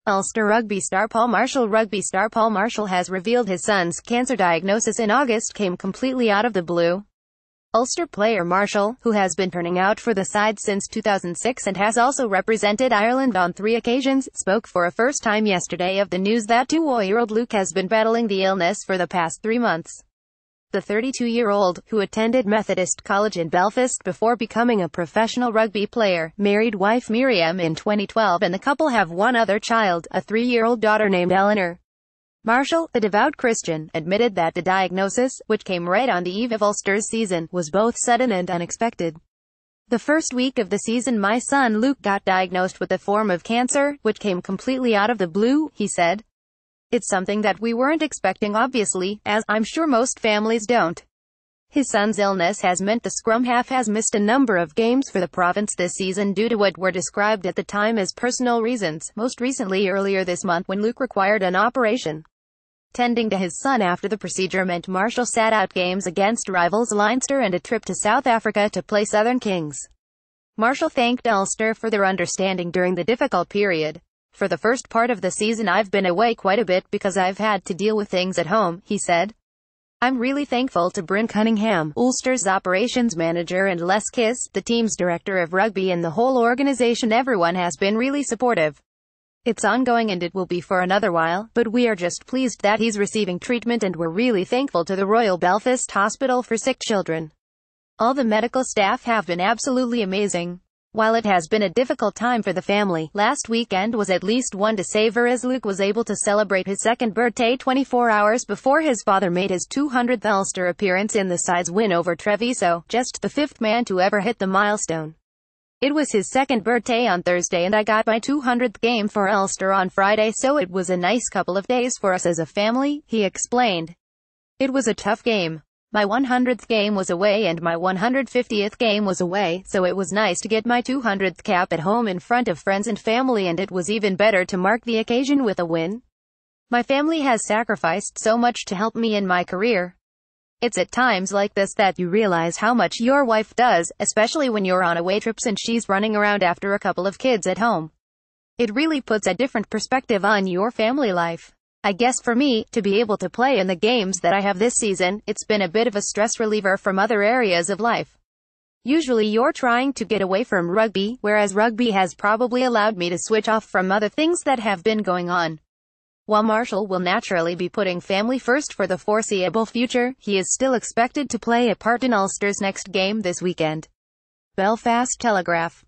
Ulster rugby star Paul Marshall has revealed his son's cancer diagnosis in August came completely out of the blue. Ulster player Marshall, who has been turning out for the side since 2006 and has also represented Ireland on 3 occasions, spoke for a first time yesterday of the news that 2-year-old Luke has been battling the illness for the past 3 months. The 32-year-old, who attended Methodist College in Belfast before becoming a professional rugby player, married wife Miriam in 2012 and the couple have one other child, a 3-year-old daughter named Eleanor. Marshall, a devout Christian, admitted that the diagnosis, which came right on the eve of Ulster's season, was both sudden and unexpected. The first week of the season my son Luke got diagnosed with a form of cancer, which came completely out of the blue, he said. It's something that we weren't expecting obviously, as I'm sure most families don't. His son's illness has meant the scrum half has missed a number of games for the province this season due to what were described at the time as personal reasons, most recently earlier this month when Luke required an operation. Tending to his son after the procedure meant Marshall sat out games against rivals Leinster and a trip to South Africa to play Southern Kings. Marshall thanked Ulster for their understanding during the difficult period. For the first part of the season I've been away quite a bit because I've had to deal with things at home, he said. I'm really thankful to Bryn Cunningham, Ulster's operations manager, and Les Kiss, the team's director of rugby, and the whole organisation. Everyone has been really supportive. It's ongoing and it will be for another while, but we are just pleased that he's receiving treatment and we're really thankful to the Royal Belfast Hospital for Sick Children. All the medical staff have been absolutely amazing. While it has been a difficult time for the family, last weekend was at least one to savor as Luke was able to celebrate his second birthday 24 hours before his father made his 200th Ulster appearance in the side's win over Treviso, just the 5th man to ever hit the milestone. It was his second birthday on Thursday and I got my 200th game for Ulster on Friday, so it was a nice couple of days for us as a family, he explained. It was a tough game. My 100th game was away and my 150th game was away, so it was nice to get my 200th cap at home in front of friends and family, and it was even better to mark the occasion with a win. My family has sacrificed so much to help me in my career. It's at times like this that you realize how much your wife does, especially when you're on away trips and she's running around after a couple of kids at home. It really puts a different perspective on your family life. I guess for me, to be able to play in the games that I have this season, it's been a bit of a stress reliever from other areas of life. Usually you're trying to get away from rugby, whereas rugby has probably allowed me to switch off from other things that have been going on. While Marshall will naturally be putting family first for the foreseeable future, he is still expected to play a part in Ulster's next game this weekend. Belfast Telegraph.